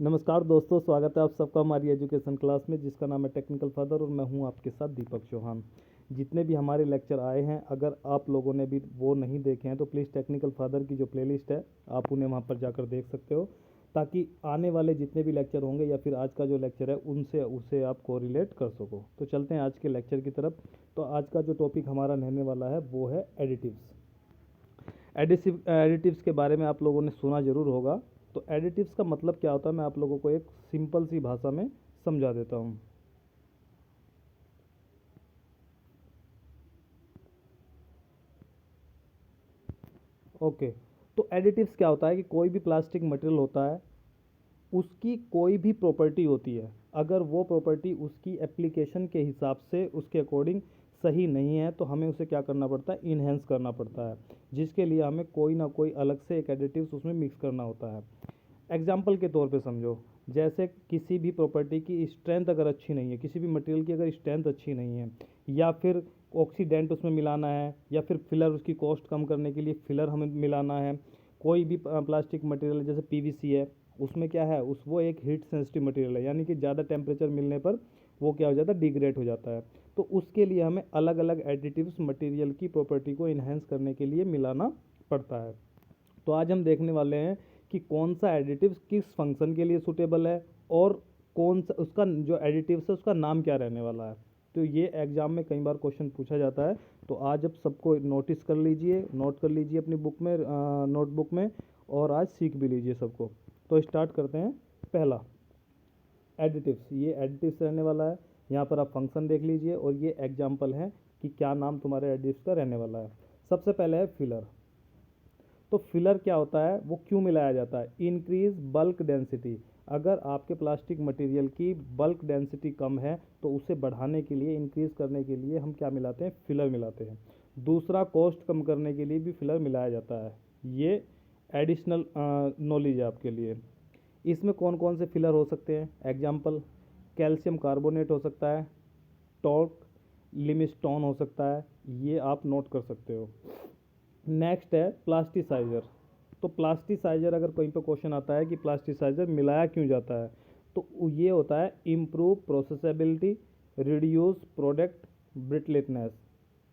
नमस्कार दोस्तों, स्वागत है आप सबका हमारी एजुकेशन क्लास में जिसका नाम है टेक्निकल फादर और मैं हूं आपके साथ दीपक चौहान। जितने भी हमारे लेक्चर आए हैं, अगर आप लोगों ने भी वो नहीं देखे हैं तो प्लीज़ टेक्निकल फादर की जो प्लेलिस्ट है आप उन्हें वहां पर जाकर देख सकते हो, ताकि आने वाले जितने भी लेक्चर होंगे या फिर आज का जो लेक्चर है उनसे उसे आप कोरिलेट कर सको। तो चलते हैं आज के लेक्चर की तरफ। तो आज का जो टॉपिक हमारा रहने वाला है वो है एडिटिव्स। एडिटिव्स के बारे में आप लोगों ने सुना ज़रूर होगा। तो एडिटिव्स का मतलब क्या होता है, मैं आप लोगों को एक सिंपल सी भाषा में समझा देता हूँ। ओके, तो एडिटिव्स क्या होता है कि कोई भी प्लास्टिक मटेरियल होता है, उसकी कोई भी प्रॉपर्टी होती है, अगर वो प्रॉपर्टी उसकी एप्लीकेशन के हिसाब से उसके अकॉर्डिंग सही नहीं है तो हमें उसे क्या करना पड़ता है, इन्हेंस करना पड़ता है, जिसके लिए हमें कोई ना कोई अलग से एक एडिटिव्स उसमें मिक्स करना होता है। एग्जाम्पल के तौर पे समझो, जैसे किसी भी प्रॉपर्टी की स्ट्रेंथ अगर अच्छी नहीं है, किसी भी मटेरियल की अगर स्ट्रेंथ अच्छी नहीं है, या फिर ऑक्सीडेंट उसमें मिलाना है, या फिर फिलर उसकी कॉस्ट कम करने के लिए फिलर हमें मिलाना है। कोई भी प्लास्टिक मटेरियल जैसे पीवीसी है, उसमें क्या है, उस वो एक हीट सेंसिटिव मटेरियल है, यानी कि ज़्यादा टेम्परेचर मिलने पर वो क्या हो जाता है, डिग्रेड हो जाता है। तो उसके लिए हमें अलग अलग एडिटिव्स मटेरियल की प्रॉपर्टी को इन्हेंस करने के लिए मिलाना पड़ता है। तो आज हम देखने वाले हैं कि कौन सा एडिटिव किस फंक्शन के लिए सूटेबल है और कौन सा उसका जो एडिटिव्स है उसका नाम क्या रहने वाला है। तो ये एग्जाम में कई बार क्वेश्चन पूछा जाता है। तो आज अब सबको नोटिस कर लीजिए, नोट कर लीजिए अपनी बुक में, नोटबुक में, और आज सीख भी लीजिए सबको। तो स्टार्ट करते हैं। पहला एडिटिव्स, ये एडिटिव्स रहने वाला है। यहाँ पर आप फंक्शन देख लीजिए और ये एग्जाम्पल है कि क्या नाम तुम्हारे एडिटिव्स का रहने वाला है। सबसे पहले है फिलर। तो फिलर क्या होता है, वो क्यों मिलाया जाता है, इंक्रीज बल्क डेंसिटी। अगर आपके प्लास्टिक मटेरियल की बल्क डेंसिटी कम है तो उसे बढ़ाने के लिए, इंक्रीज करने के लिए हम क्या मिलाते हैं, फिलर मिलाते हैं। दूसरा, कॉस्ट कम करने के लिए भी फिलर मिलाया जाता है। ये एडिशनल नॉलेज है आपके लिए। इसमें कौन कौन से फिलर हो सकते हैं, एग्जाम्पल, कैल्शियम कार्बोनेट हो सकता है, टॉर्क लिमिस्टोन हो सकता है, ये आप नोट कर सकते हो। नेक्स्ट है प्लास्टिसाइजर। तो प्लास्टिसाइजर अगर कहीं पर क्वेश्चन आता है कि प्लास्टिसाइजर मिलाया क्यों जाता है, तो ये होता है इम्प्रूव प्रोसेसेबिलिटी, रिड्यूस प्रोडक्ट ब्रिटलेटनेस।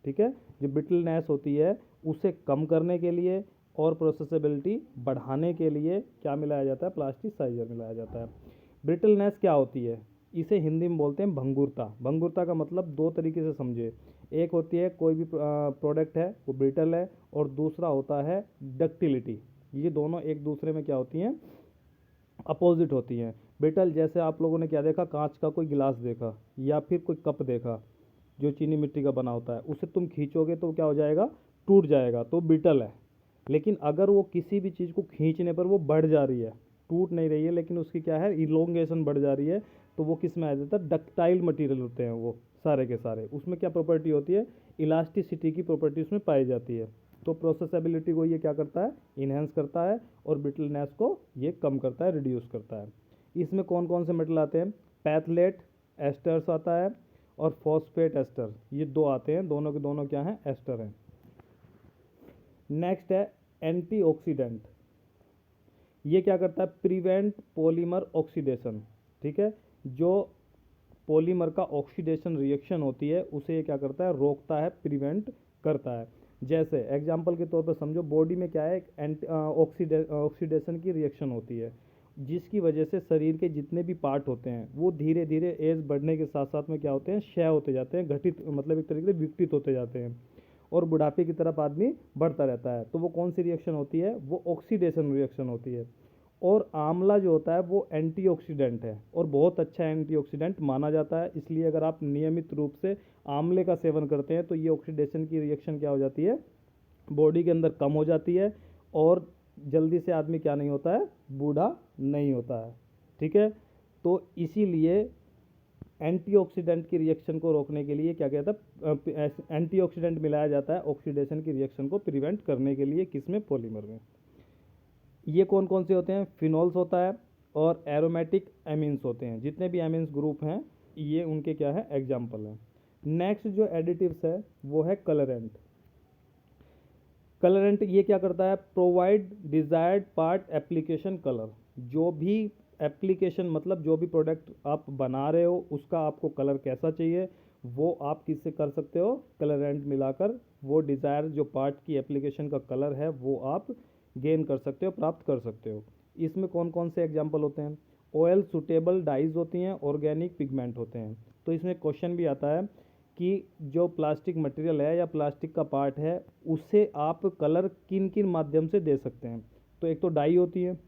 ठीक है, जो ब्रिटलनेस होती है उसे कम करने के लिए और प्रोसेसेबिलिटी बढ़ाने के लिए क्या मिलाया जाता है, प्लास्टिसाइजर मिलाया जाता है। ब्रिटलनेस क्या होती है, इसे हिंदी में बोलते हैं भंगुरता। भंगुरता का मतलब दो तरीके से समझे, एक होती है कोई भी प्रोडक्ट है वो ब्रिटल है, और दूसरा होता है डक्टिलिटी। ये दोनों एक दूसरे में क्या होती हैं, अपोजिट होती हैं। ब्रिटल जैसे आप लोगों ने क्या देखा, कांच का कोई गिलास देखा या फिर कोई कप देखा जो चीनी मिट्टी का बना होता है, उसे तुम खींचोगे तो क्या हो जाएगा, टूट जाएगा, तो ब्रिटल है। लेकिन अगर वो किसी भी चीज़ को खींचने पर वो बढ़ जा रही है, टूट नहीं रही है लेकिन उसकी क्या है, इलोंगेशन बढ़ जा रही है, तो वो किस में आ जाता है, डक्टाइल मटीरियल होते हैं वो सारे के सारे। उसमें क्या प्रॉपर्टी होती है, इलास्टिसिटी की प्रॉपर्टी उसमें पाई जाती है। तो प्रोसेसेबिलिटी को ये क्या करता है, इन्हेंस करता है, और ब्रिटलनेस को ये कम करता है, रिड्यूस करता है। इसमें कौन कौन से मेटल आते हैं, पैथलेट एस्टर्स आता है और फॉस्फेट एस्टर, ये दो आते हैं, दोनों के दोनों क्या हैं, एस्टर हैं। नेक्स्ट है एंटीऑक्सीडेंट। ये क्या करता है, प्रिवेंट पॉलीमर ऑक्सीडेशन। ठीक है, जो पॉलीमर का ऑक्सीडेशन रिएक्शन होती है उसे ये क्या करता है, रोकता है, प्रिवेंट करता है। जैसे एग्जांपल के तौर पर समझो, बॉडी में क्या है, एक ऑक्सीडेशन की रिएक्शन होती है, जिसकी वजह से शरीर के जितने भी पार्ट होते हैं वो धीरे धीरे एज बढ़ने के साथ साथ में क्या होते हैं, क्षय होते जाते हैं, घटित मतलब एक तरीके से विकटित होते जाते हैं, और बुढ़ापे की तरफ आदमी बढ़ता रहता है। तो वो कौन सी रिएक्शन होती है, वो ऑक्सीडेशन रिएक्शन होती है। और आंवला जो होता है वो एंटीऑक्सीडेंट है और बहुत अच्छा एंटीऑक्सीडेंट माना जाता है, इसलिए अगर आप नियमित रूप से आंवले का सेवन करते हैं तो ये ऑक्सीडेशन की रिएक्शन क्या हो जाती है, बॉडी के अंदर कम हो जाती है, और जल्दी से आदमी क्या नहीं होता है, बूढ़ा नहीं होता है। ठीक है, तो इसीलिए एंटीऑक्सीडेंट की रिएक्शन को रोकने के लिए क्या कहता है, एंटीऑक्सीडेंट मिलाया जाता है ऑक्सीडेशन की रिएक्शन को प्रिवेंट करने के लिए, किसमें, पॉलीमर में। ये कौन कौन से होते हैं, फिनोल्स होता है और एरोमेटिक एमिन्स होते हैं। जितने भी एमिन्स ग्रुप हैं ये उनके क्या है, एग्जाम्पल हैं। नेक्स्ट जो एडिटिव्स है वो है कलरेंट। कलरेंट ये क्या करता है, provide desired part application colour. जो भी एप्लीकेशन मतलब जो भी प्रोडक्ट आप बना रहे हो उसका आपको कलर कैसा चाहिए वो आप किससे कर सकते हो, कलरेंट मिलाकर वो डिज़ायर जो पार्ट की एप्लीकेशन का कलर है वो आप गेन कर सकते हो, प्राप्त कर सकते हो। इसमें कौन कौन से एग्जाम्पल होते हैं? ऑयल सुटेबल डाइज होती हैं, ऑर्गेनिक पिगमेंट होते हैं। तो इसमें क्वेश्चन भी आता है कि जो प्लास्टिक मटेरियल है या प्लास्टिक का पार्ट है उसे आप कलर किन किन माध्यम से दे सकते हैं। तो एक तो डाई होती है,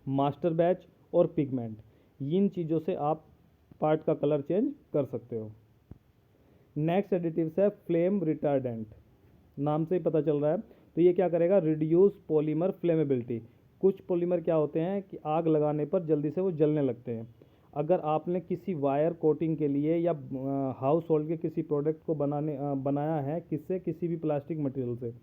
मास्टर बैच और पिगमेंट, इन चीज़ों से आप पार्ट का कलर चेंज कर सकते हो। नेक्स्ट एडिटिव्स है फ्लेम रिटार्डेंट, नाम से ही पता चल रहा है। तो ये क्या करेगा, रिड्यूस पॉलीमर फ्लेमेबिलिटी। कुछ पॉलीमर क्या होते हैं कि आग लगाने पर जल्दी से वो जलने लगते हैं। अगर आपने किसी वायर कोटिंग के लिए या हाउस होल्ड के किसी प्रोडक्ट को बनाया है किससे, किसी भी प्लास्टिक मटेरियल से,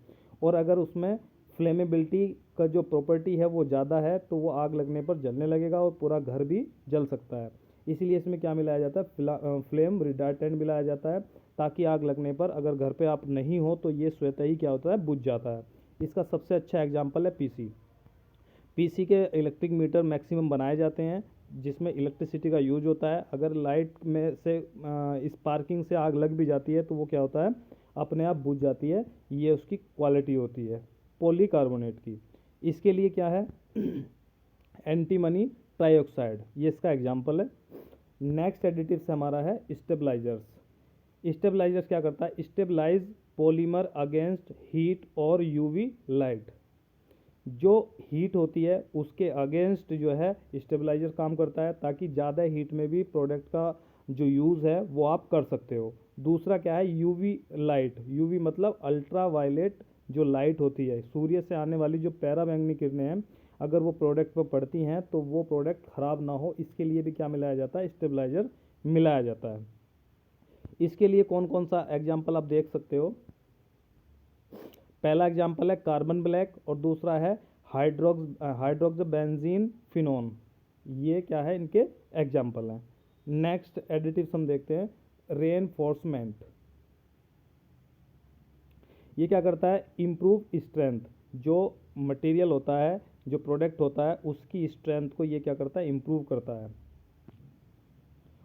और अगर उसमें फ्लेमेबिलिटी का जो प्रॉपर्टी है वो ज़्यादा है तो वो आग लगने पर जलने लगेगा और पूरा घर भी जल सकता है। इसीलिए इसमें क्या मिलाया जाता है, फ्लेम रिटार्डेंट मिलाया जाता है, ताकि आग लगने पर अगर घर पे आप नहीं हो तो ये स्वतः ही क्या होता है, बुझ जाता है। इसका सबसे अच्छा एग्जांपल है पीसी। पीसी के इलेक्ट्रिक मीटर मैक्सिमम बनाए जाते हैं जिसमें इलेक्ट्रिसिटी का यूज होता है। अगर लाइट में से स्पार्किंग से आग लग भी जाती है तो वो क्या होता है, अपने आप बुझ जाती है। ये उसकी क्वालिटी होती है पॉलीकार्बोनेट की। इसके लिए क्या है, एंटीमनी ट्राइऑक्साइड, ये इसका एग्जाम्पल है। नेक्स्ट एडिटिव से हमारा है स्टेबलाइजर्स। स्टेबलाइजर्स क्या करता है, स्टेबलाइज पॉलीमर अगेंस्ट हीट और यूवी लाइट। जो हीट होती है उसके अगेंस्ट जो है स्टेबलाइजर काम करता है, ताकि ज़्यादा हीट में भी प्रोडक्ट का जो यूज़ है वो आप कर सकते हो। दूसरा क्या है, यूवी लाइट। यूवी मतलब अल्ट्रा वायलेट जो लाइट होती है, सूर्य से आने वाली जो पैराबैंगनी किरणें हैं, अगर वो प्रोडक्ट पर पड़ती हैं तो वो प्रोडक्ट ख़राब ना हो, इसके लिए भी क्या मिलाया जाता है, स्टेबलाइजर मिलाया जाता है। इसके लिए कौन कौन सा एग्जाम्पल आप देख सकते हो। पहला एग्जाम्पल है कार्बन ब्लैक और दूसरा है हाइड्रोक्स बेंजीन फिनोन। ये क्या है, इनके एग्जाम्पल हैं। नेक्स्ट एडिटिव्स हम देखते हैं, रेनफोर्समेंट। ये क्या करता है, इम्प्रूव स्ट्रेंथ। जो मटेरियल होता है, जो प्रोडक्ट होता है उसकी स्ट्रेंथ को ये क्या करता है, इम्प्रूव करता है।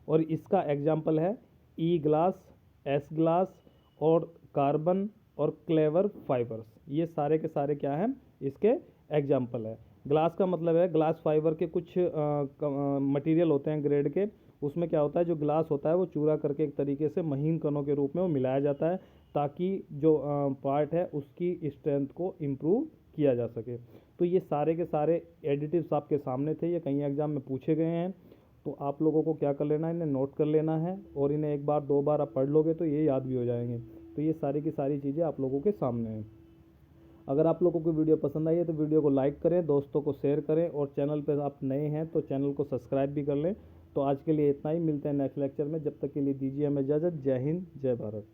और इसका एग्जाम्पल है ई ग्लास, एस ग्लास और कार्बन और क्लेवर फाइबर्स। ये सारे के सारे क्या हैं, इसके एग्जाम्पल है। ग्लास का मतलब है, ग्लास फाइबर के कुछ मटेरियल होते हैं ग्रेड के, उसमें क्या होता है, जो ग्लास होता है वो चूरा करके एक तरीके से महीन कणों के रूप में वो मिलाया जाता है, ताकि जो पार्ट है उसकी स्ट्रेंथ को इम्प्रूव किया जा सके। तो ये सारे के सारे एडिटिव्स आपके सामने थे, ये कई एग्जाम में पूछे गए हैं। तो आप लोगों को क्या कर लेना है, इन्हें नोट कर लेना है, और इन्हें एक बार दो बार आप पढ़ लोगे तो ये याद भी हो जाएंगे। तो ये सारी की सारी चीज़ें आप लोगों के सामने हैं। अगर आप लोगों को वीडियो पसंद आई है तो वीडियो को लाइक करें, दोस्तों को शेयर करें, और चैनल पर आप नए हैं तो चैनल को सब्सक्राइब भी कर लें। तो आज के लिए इतना ही, मिलते हैं नेक्स्ट लेक्चर में। जब तक के लिए दीजिए हमें इजाज़त। जय हिंद, जय भारत।